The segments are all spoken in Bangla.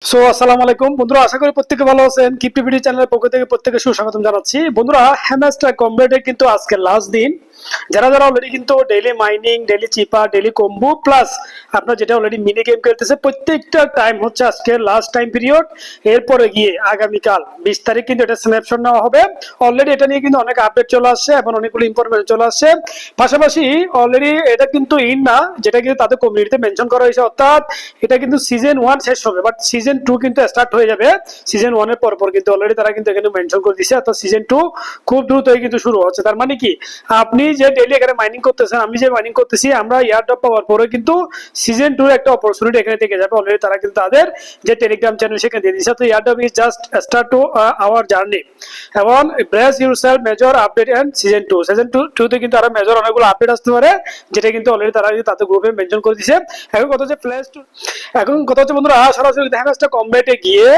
আসসালামু আলাইকুম বন্ধুরা, আশা করি প্রত্যেকে ভালো আছেন। ক্রিপ্টোভিডি চ্যানেলের পক্ষ থেকে প্রত্যেকে সুস্বাগতম জানাচ্ছি। বন্ধুরা, হ্যামস্টার কম্বেটের কিন্তু আজকে লাস্ট দিন। যারা যারা অলরেডি কিন্তু daily mining, daily cipher, daily combo plus আপনার যেটা অলরেডি মিনি গেম খেলতেছে, প্রত্যেকটা টাইম হচ্ছে আজকে লাস্ট টাইম পিরিয়ড। এরপরে গিয়ে আগামীকাল 20 তারিখ কিন্তু এটা স্ন্যাপশট নেওয়া হবে। অলরেডি এটা নিয়ে কিন্তু অনেক আপডেট চলে আসছে এবং অনেকগুলো ইনফরমেশন চলে আসছে। পাশাপাশি অলরেডি এটা কিন্তু ইন না, যেটা কিন্তু তাদের কমিউনিটিতে মেনশন করা হয়েছে, অর্থাৎ এটা কিন্তু সিজন 1 শেষ হবে, বাট সিজন 2 কিন্তু স্টার্ট হয়ে যাবে। সিজন 1 এর পর কিন্তু অলরেডি তারা কিন্তু এখানে মেনশন করে দিয়েছে, অর্থাৎ সিজন 2 খুব দ্রুতই কিন্তু শুরু হচ্ছে। তার মানে কি, আপনি যে ডেইলি এখানে মাইনিং করতেছেন, আমি যে মাইনিং করতেছি, আমরা ইয়ারড্রপ পাওয়ার পরে কিন্তু সিজন 2 এর একটা অপরচুনিটি এখানে থেকে যাবে। অলরেডি তারা কিন্তু তাদের যে টেলিগ্রাম চ্যানেল সেখানে দিয়ে দিয়েছে। তো airdrop is just start to our journey এবং brace yourself major update end season 2 তে কিন্তু আরো মেজর অনেকগুলো আপডেট আসতে পারে, যেটা কিন্তু অলরেডি তারা তাদের গ্রুপে মেনশন করে দিয়েছে। এখন কথা হচ্ছে বন্ধুরা, সরাসরি দেখা যাচ্ছে কমব্যাটে গিয়ে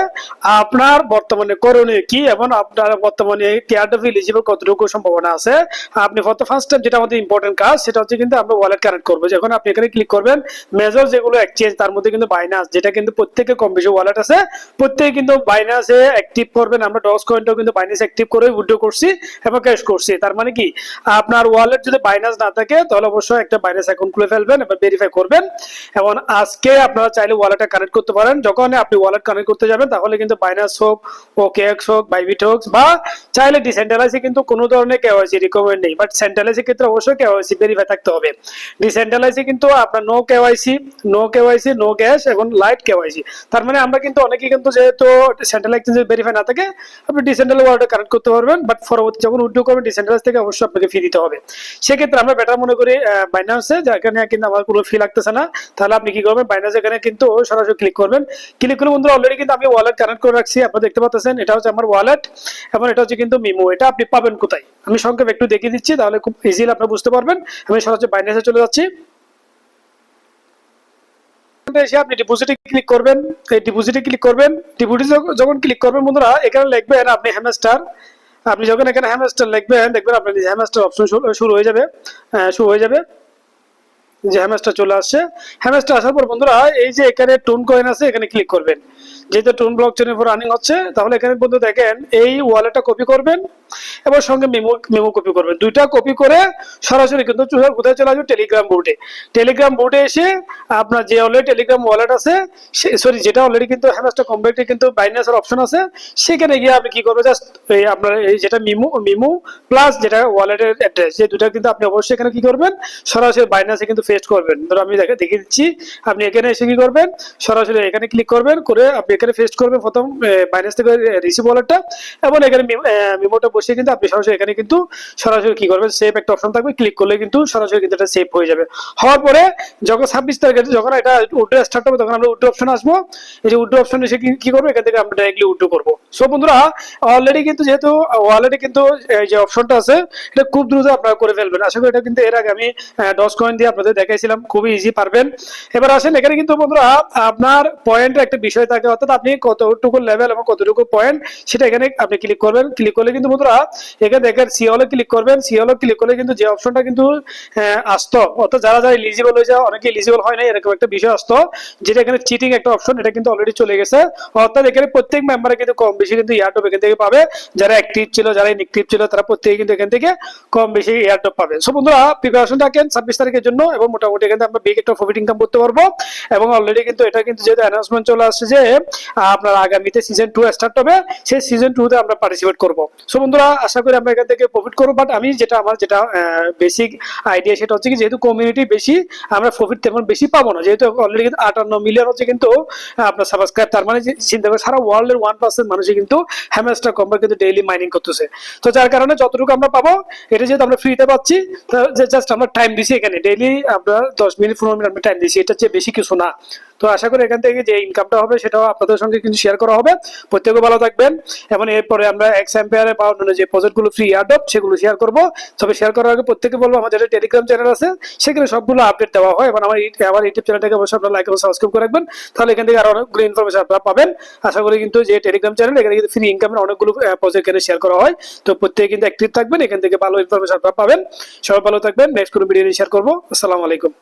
আপনার বর্তমানে করণীয় কি এবং আপনার বর্তমানে কেয়ারডপ এলিজিবল কতটুকু সম্ভাবনা আছে। আপনি ফার্স্ট স্টেপ যেটা আমাদের ইম্পর্টেন্ট কাজ, সেটা হচ্ছে কিন্তু আমরা ওয়ালেট কানেক্ট করবো। যখন আপনি এখানে ক্লিক করবেন, মেজর যেগুলো এক্সচেঞ্জ তার মধ্যে কিন্তু বাইনান্স, যেটা কিন্তু প্রত্যেকের কম বেশি ওয়ালেট আছে, প্রত্যেকে কিন্তু বাইনান্সে অ্যাক্টিভ করবেন। আমরা ডস কয়েনটাও কিন্তু বাইনান্স অ্যাক্টিভ করে উইথড্র করছি এবং ক্যাশ করছি। তার মানে কি, আপনার ওয়ালেট যদি বাইনান্স না থাকে তাহলে অবশ্যই একটা বাইনান্স অ্যাকাউন্ট খুলে ফেলবেন এবং ভেরিফাই করবেন। এবং আজকে আপনারা চাইলে ওয়ালেটটা কানেক্ট করতে পারেন। যখন আপনি ওয়ালেট কানেক্ট করতে যাবেন, তাহলে কিন্তু বাইনান্স হোক, ওকেএক্স হোক, বাইবিট হোক, বা চাইলে ডিসেন্ট্রালাইজে কিন্তু কোনো ধরনের কেওয়াইসি রিকমেন্ড নেই, বাট সেন্ট্রালাইজের ক্ষেত্রে অবশ্যই কেওয়াইসি ভেরিফাই থাকতে হবে। ডিসেন্ট্রালাইজে কিন্তু আপনার নো কেওয়াইসি, নো গ্যাস এবং লাইট কেওয়াইসি। তার মানে আমরা কিন্তু অনেকেই কিন্তু যেহেতু সেন্ট্রাল এক্সচেঞ্জে ভেরিফাই না থাকে, আপনি ডিসেন্ট্রাল ওয়ালেটে কানেক্ট করতে পারবেন, বাট পরবর্তী যখন উইথড্র করবেন ডিসেন্ট্রালাইজ থেকে অবশ্যই আপনাকে ফি দিতে হবে। সেক্ষেত্রে আমরা বেটার মনে করি বাইনান্সে, যেখানে কিন্তু আমার কোনো ফি লাগতেছে না। তাহলে আপনি কি করবেন, বাইনান্স এখানে কিন্তু সরাসরি ক্লিক করবেন। ক্লিক করে বন্ধুরা অলরেডি কিন্তু আমি ওয়ালেট কানেক্ট করে রাখছি, আপনারা দেখতে পাচ্ছেন। এটা হচ্ছে আমার ওয়ালেট এবং এটা হচ্ছে কিন্তু মিমো। এটা আপনি পাবেন কোথায়, আমি সংক্ষেপ একটু দেখিয়ে দিচ্ছি, তাহলে খুব ইজিলি আপনারা বুঝতে পারবেন। আমি সরাসরি বাইনান্সে চলে যাচ্ছি। এসে আপনি ডিপোজিটে ক্লিক করবেন। এই ডিপোজিটে ক্লিক করবেন। ডিপোজিটে যখন ক্লিক করবেন বন্ধুরা, এখানে লিখবেন আপনি হ্যামস্টার। আপনি যখন এখানে হ্যামস্টার লিখবেন, দেখবেন আপনার হ্যামস্টার অপশন শুরু হয়ে যাবে। যে হ্যামস্টার চলে আসছে। হ্যামস্টার আসার পর বন্ধুরা, এই যে এখানে টোন কয়েন আছে, এখানে ক্লিক করবেন। যেহেতু টোন ব্লকচেনের উপর রানিং হচ্ছে, তাহলে এখানে বন্ধু দেখেন এই ওয়ালেটটা কপি করবেন এবং সঙ্গে মেমো কপি করবেন। দুইটা কপি করে সরাসরি কিন্তু কোথায় চলে আসবে, টেলিগ্রাম বোর্ডে। টেলিগ্রাম বোর্ডে এসে আপনার যে অলরেডি টেলিগ্রাম ওয়ালেট আছে, সরি যেটা অলরেডি কিন্তু হ্যামস্টার কম্প্যাক্টে কিন্তু বাইনান্সের অপশন আছে, সেখানে গিয়ে আপনি কি করবেন, জাস্ট এই আপনার এই যেটা মিমো প্লাস যেটা ওয়ালেটের অ্যাড্রেস, যে দুটো কিন্তু আপনি অবশ্যই এখানে কি করবেন, সরাসরি বাইনান্সে কিন্তু পেস্ট করবেন। ধরো আমি দেখিয়ে দিচ্ছি। আপনি এখানে এসে কি করবেন, সরাসরি এখানে ক্লিক করবেন, করে আপনি এখানে পেস্ট করবেন প্রথম বাইনান্স থেকে রিসিভ ওয়ালেটটা, এবং এখানে মিমোটা বসিয়ে কিন্তু আপনি সরাসরি এখানে কিন্তু সরাসরি কি করবেন, সেভ একটা অপশন থাকবে, ক্লিক করলে কিন্তু সরাসরি কিন্তু এটা সেভ হয়ে যাবে। হওয়ার পরে যখন 26 তারিখে যখন এটা উইথড্র স্টার্ট হবে, তখন আমরা উইথড্র অপশন আসবো। এই যে উইথড্র অপশন এসে কি করবো, এখান থেকে আমরা ডাইরেক্টলি উইথড্র করবো। সো বন্ধুরা, অলরেডি কিন্তু যেহেতু ওয়ালেটে কিন্তু যে অপশনটা আছে, এটা খুব দ্রুত আপনারা করে ফেলবেন। আশা করি এটা কিন্তু এর আগে আমি ডস কয়েন দিয়ে আপনাদের দেখাইছিলাম, খুবই ইজি পারবেন। এবার আসেন, এখানে কিন্তু বন্ধুরা আপনার পয়েন্টের একটা বিষয় থাকে, অর্থাৎ আপনি কতটুকু লেভেল এবং কতটুকু পয়েন্ট, সেটা এখানে আপনি ক্লিক করবেন। ক্লিক করলে কিন্তু বন্ধুরা এখানে দেখেন সিওলে ক্লিক করবেন। সিওলে ক্লিক করলে কিন্তু যে অপশনটা কিন্তু আসতো, অর্থাৎ যারা যারা এলিজিবল হয়ে যায়, অনেকে এলিজিবল হয় না, এরকম একটা বিষয় আসতো, যেটা এখানে চিটিং একটা অপশন, এটা কিন্তু অলরেডি চলে গেছে। অর্থাৎ এখানে প্রত্যেক মেম্বারে কিন্তু কম বেশি কিন্তু এয়ারড্রপ এখান থেকে পাবে। যারা অ্যাক্টিভ ছিল, যারা ইনঅ্যাক্টিভ ছিল, তারা প্রত্যেকে কিন্তু এখান থেকে কম বেশি এয়ারড্রপ পাবে। সো বন্ধুরা, প্রিপারেশন রাখেন 26 তারিখের জন্য, এবং মোটামুটি এখানে আমরা বিগ একটা প্রফিট ইনকাম করতে পারবো। এবং অলরেডি কিন্তু এটা কিন্তু যেহেতু অ্যানাউন্সমেন্ট চলে আসছে যে আপনার আগামীতে সিজন 2 স্টার্ট হবে, সেই সিজন 2 তে আমরা পার্টিসিপেট করব। সো বন্ধুরা, আশা করি আমরা এখান থেকে প্রফিট করবো। বাট আমি আমার যেটা বেসিক আইডিয়া, সেটা হচ্ছে কি, যেহেতু কমিউনিটি বেশি, আমরা প্রফিট তেমন বেশি পাবো না। যেহেতু অলরেডি কিন্তু 58 মিলিয়ন হচ্ছে কিন্তু আপনার সাবস্ক্রাইব, তার মানে চিন্তা করে সারা ওয়ার্ল্ডের 1% মানুষই কিন্তু হ্যামস্টার কম্প্যাক্ট কিন্তু ডেইলি মাইনিং করতেছে। তো যার কারণে যতটুকু আমরা পাবো, এটা যেহেতু আমরা ফ্রিতে পাচ্ছি, জাস্ট আমরা টাইম দিছি এখানে ডেইলি আপনার 10 মিনিট 15 মিনিট আমরা টাইম দিছি, এটা হচ্ছে বেশি কিছু না। তো আশা করি এখান থেকে যে ইনকামটা হবে, সেটাও আপনাদের সঙ্গে কিন্তু শেয়ার করা হবে। প্রত্যেকে ভালো থাকবেন, এবং এরপরে আমরা এক্স এম্পায়ারে বা অন্যান্য যে প্রজেক্টগুলো ফ্রি এয়ারড্রপ, সেগুলো শেয়ার করবো। তবে শেয়ার করার আগে প্রত্যেকে বলবো, আমাদের টেলিগ্রাম চ্যানেল আছে, সেখানে সবগুলো আপডেট দেওয়া হয়, এবং আমার ইউটিউব চ্যানেলটাকে অবশ্যই আপনারা লাইক এবং সাবস্ক্রাইব করে রাখবেন। তাহলে এখান থেকে আরো অনেকগুলো ইনফরমেশন আপনারা পাবেন। আশা করি কিন্তু যে টেলিগ্রাম চ্যানেল, এখানে কিন্তু ফ্রি ইনকামের অনেকগুলো প্রজেক্ট এখানে শেয়ার করা হয়। তো প্রত্যেকে কিন্তু অ্যাক্টিভ থাকবেন, এখান থেকে ভালো ইনফরমেশন আপনারা পাবেন। সবাই ভালো থাকবেন। নেক্সট কোনো ভিডিও শেয়ার করবো। আসসালামু আলাইকুম।